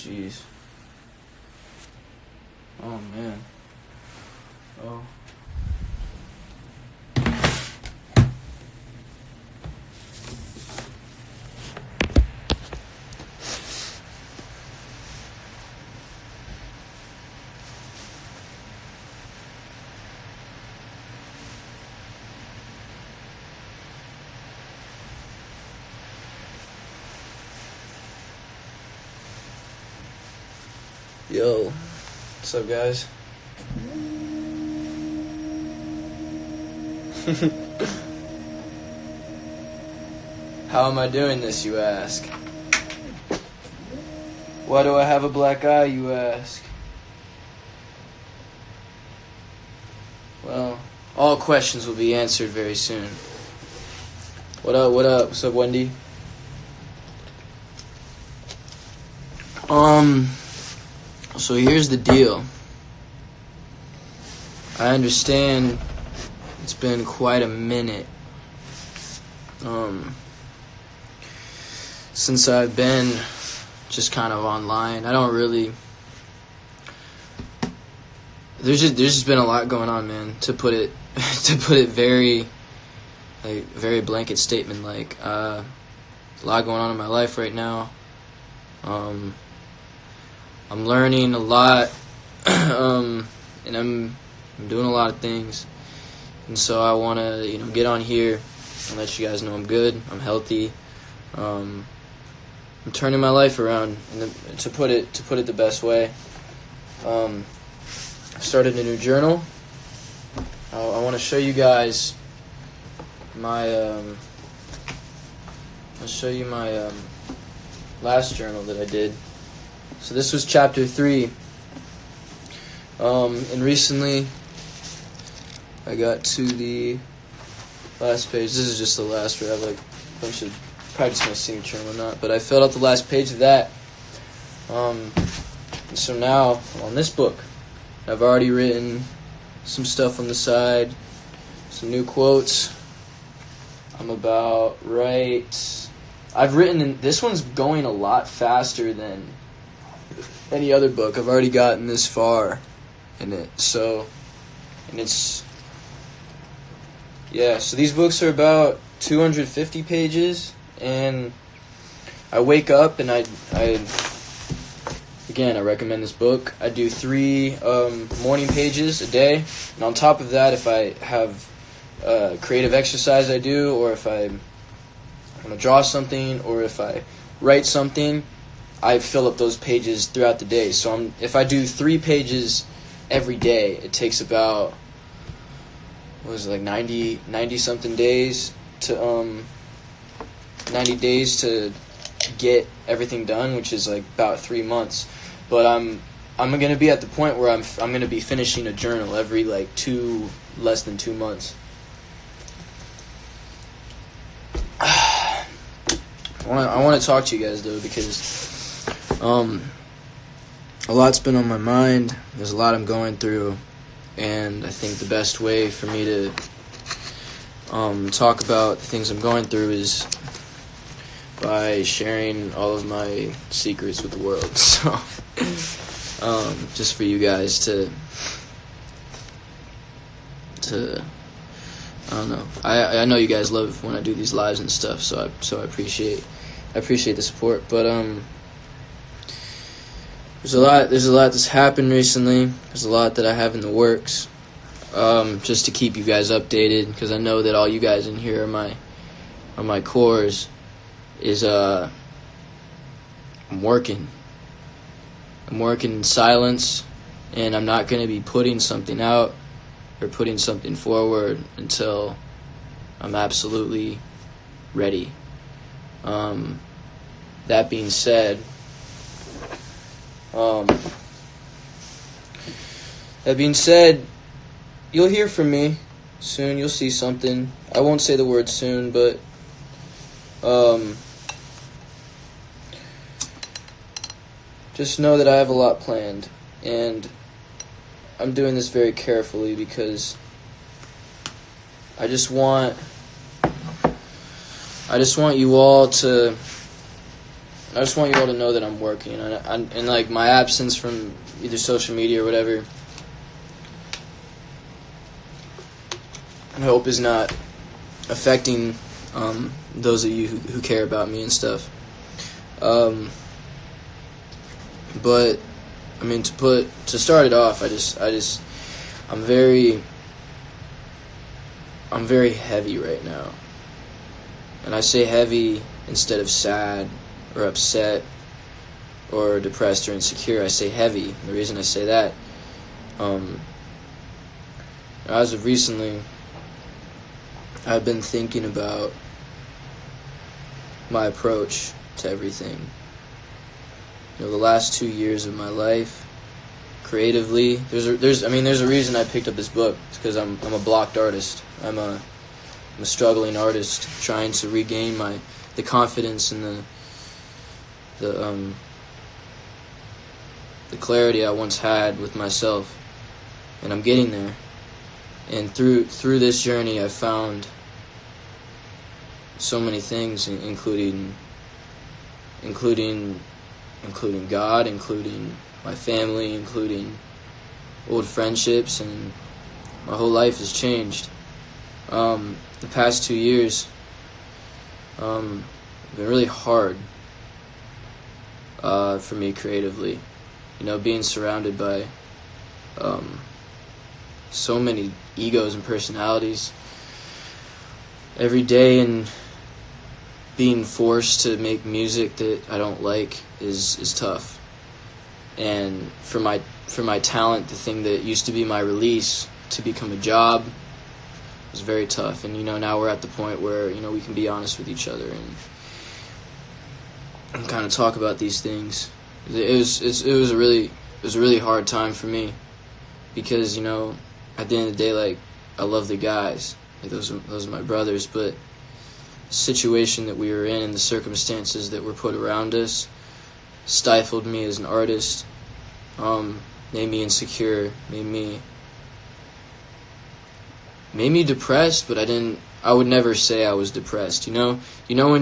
jeez. Oh, man. Oh. Yo, what's up, guys? How am I doing this, you ask? Why do I have a black eye, you ask? Well, all questions will be answered very soon. What up, what up? What's up, Wendy? So here's the deal. I understand it's been quite a minute since I've been just kind of online. I don't really... There's just been a lot going on, man. To put it very blanket statement, a lot going on in my life right now. I'm learning a lot, and I'm doing a lot of things, and so I want to get on here and let you guys know I'm good, I'm healthy, I'm turning my life around, and to put it the best way. I started a new journal. I want to show you guys my last journal that I did. So this was chapter 3, and recently I got to the last page. This is just the last where I have a bunch of practice my signature and whatnot, but I filled out the last page of that. And so now on this book, I've already written some stuff on the side, some new quotes. I've written, this one's going a lot faster than any other book. I've already gotten this far in it. So these books are about 250 pages, and I wake up and I recommend this book. I do 3 morning pages a day, and on top of that, if I have creative exercise I do, or if I want to draw something, or if I write something, I fill up those pages throughout the day. So if I do 3 pages every day, it takes about 90 something days to 90 days to get everything done, which is about 3 months. But I'm gonna be at the point where I'm gonna be finishing a journal every less than 2 months. I want to talk to you guys though, because a lot's been on my mind. There's a lot I'm going through, and I think the best way for me to talk about the things I'm going through is by sharing all of my secrets with the world. So just for you guys to I don't know. I know you guys love when I do these lives and stuff, so I appreciate the support. But there's a lot that's happened recently. There's a lot that I have in the works, just to keep you guys updated, because I know that all you guys in here are my cores. I'm working in silence, and I'm not going to be putting something out or putting something forward until I'm absolutely ready. That being said, you'll hear from me soon. You'll see something. I won't say the word soon, but just know that I have a lot planned, and I'm doing this very carefully because I just want you all to I just want you all to know that I'm working, and like my absence from either social media or whatever, I hope is not affecting those of you who care about me and stuff. But I mean, to start it off, I'm very heavy right now, and I say heavy instead of sad or upset or depressed or insecure. I say heavy. The reason I say that, as of recently, I've been thinking about my approach to everything. The last 2 years of my life, creatively, there's a reason I picked up this book. It's because I'm a blocked artist. I'm a struggling artist trying to regain the confidence and the clarity I once had with myself, and I'm getting there. And through this journey, I've found so many things, including God, including my family, including old friendships, and my whole life has changed. The past 2 years have been really hard for me creatively. Being surrounded by so many egos and personalities every day, and being forced to make music that I don't like is tough. And for my talent, the thing that used to be my release, to become a job, was very tough. And now we're at the point where we can be honest with each other and kind of talk about these things. It was a really hard time for me, because at the end of the day, like, I love the guys, like those are my brothers, but the situation that we were in and the circumstances that were put around us stifled me as an artist, made me insecure, made me depressed. But I would never say I was depressed. When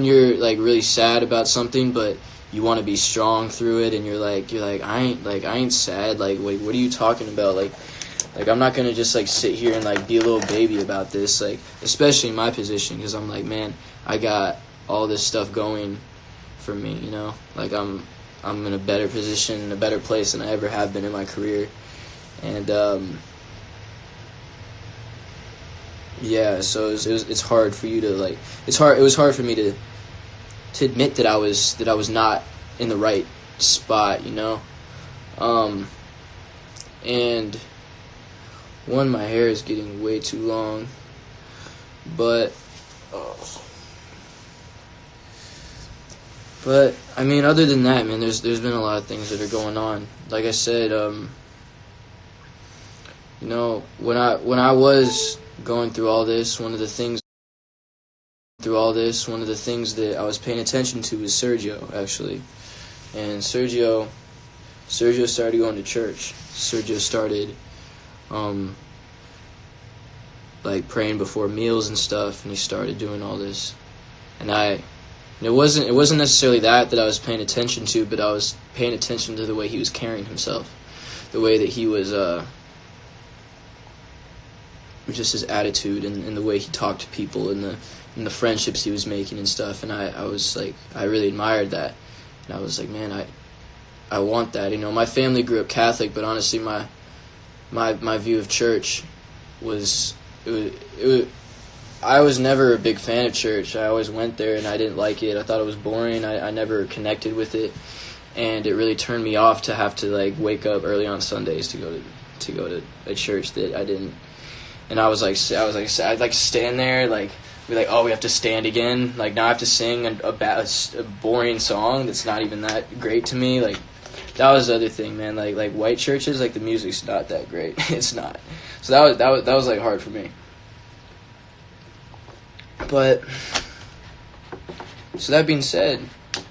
you're like really sad about something, but you want to be strong through it, and you're like I ain't sad. Like, wait, what are you talking about? Like I'm not gonna just like sit here and like be a little baby about this. Like, especially in my position, because I'm like, man, I got all this stuff going for me. Like I'm in a better position, a better place than I ever have been in my career, and yeah. So it's hard for you to like. It was hard for me to admit that I was not in the right spot. And my hair is getting way too long, but I mean, other than that, man, there's been a lot of things that are going on. Like I said, when I was going through all this, one of the things that I was paying attention to was Sergio, actually. And Sergio started going to church. Sergio started like praying before meals and stuff, and he started doing all this. And it wasn't necessarily that I was paying attention to, but I was paying attention to the way he was carrying himself, the way that he was just his attitude, and the way he talked to people, and the friendships he was making and stuff. And I was like, I really admired that, and I was like, man, I want that. My family grew up Catholic, but honestly, my view of church was I was never a big fan of church. I always went there and I didn't like it. I thought it was boring. I never connected with it, and it really turned me off to have to like wake up early on Sundays to go to a church that I didn't. And I'd like stand there, like be like, oh, we have to stand again. Like, now I have to sing a boring song that's not even that great to me. Like, that was the other thing, man. Like white churches, like the music's not that great. It's not. So that was like hard for me. But so that being said, I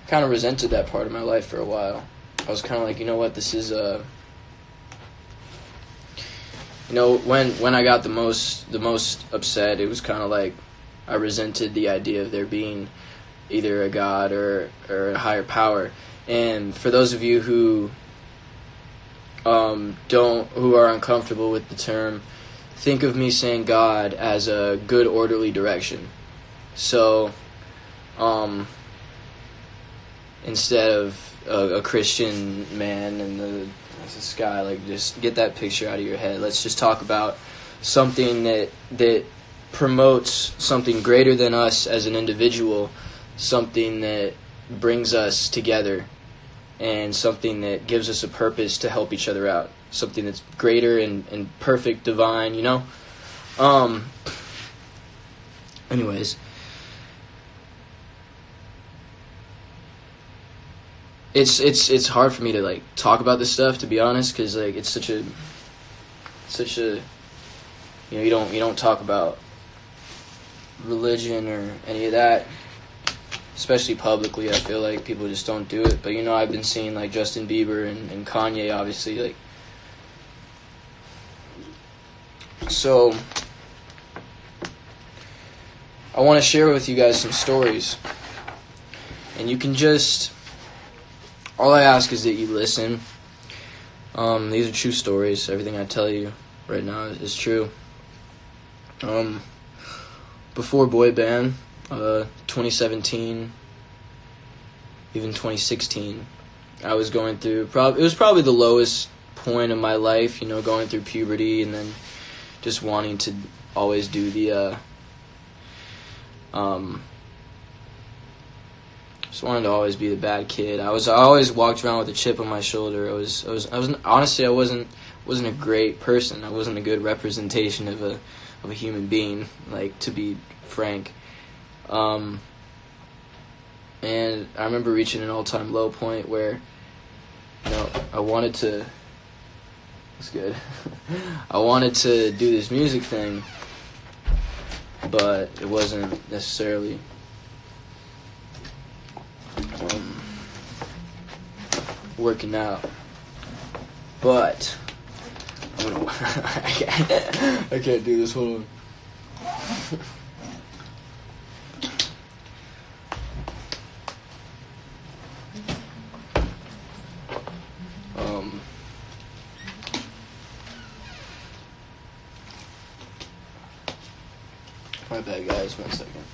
kind of resented that part of my life for a while. I was kind of like, you know what, this is when I got the most upset, it was kind of like I resented the idea of there being either a God or a higher power. And for those of you who who are uncomfortable with the term, think of me saying God as a good, orderly direction. So, instead of a Christian man in the sky, like, just get that picture out of your head. Let's just talk about something that promotes something greater than us as an individual, something that brings us together, and something that gives us a purpose to help each other out, something that's greater and perfect, divine, you know? Anyways, it's hard for me to, like, talk about this stuff, to be honest, because, like, it's such a you know, you don't talk about religion or any of that, especially publicly. I feel like people just don't do it. But, you know, I've been seeing, like, Justin Bieber and Kanye, obviously, like, so I want to share with you guys some stories, and you can just, all I ask is that you listen. These are true stories. Everything I tell you right now is true. Before boy band, 2017, even 2016, I was going through, it was probably the lowest point of my life, you know, going through puberty and then just wanting to always do the, just wanted to always be the bad kid. I always walked around with a chip on my shoulder. I wasn't honestly, I wasn't a great person. I wasn't a good representation of a human being, like, to be frank. And I remember reaching an all-time low point where, you know, I wanted to, that's good, I wanted to do this music thing, but it wasn't necessarily working out. But I'm gonna I can't do this. Hold on. My bad, guys. 1 second.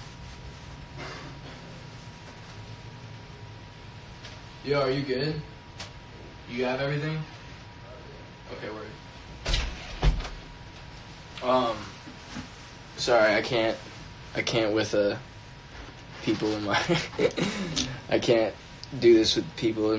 Yo, are you good? You have everything? Okay, word. Sorry, I can't with people in my I can't do this with people in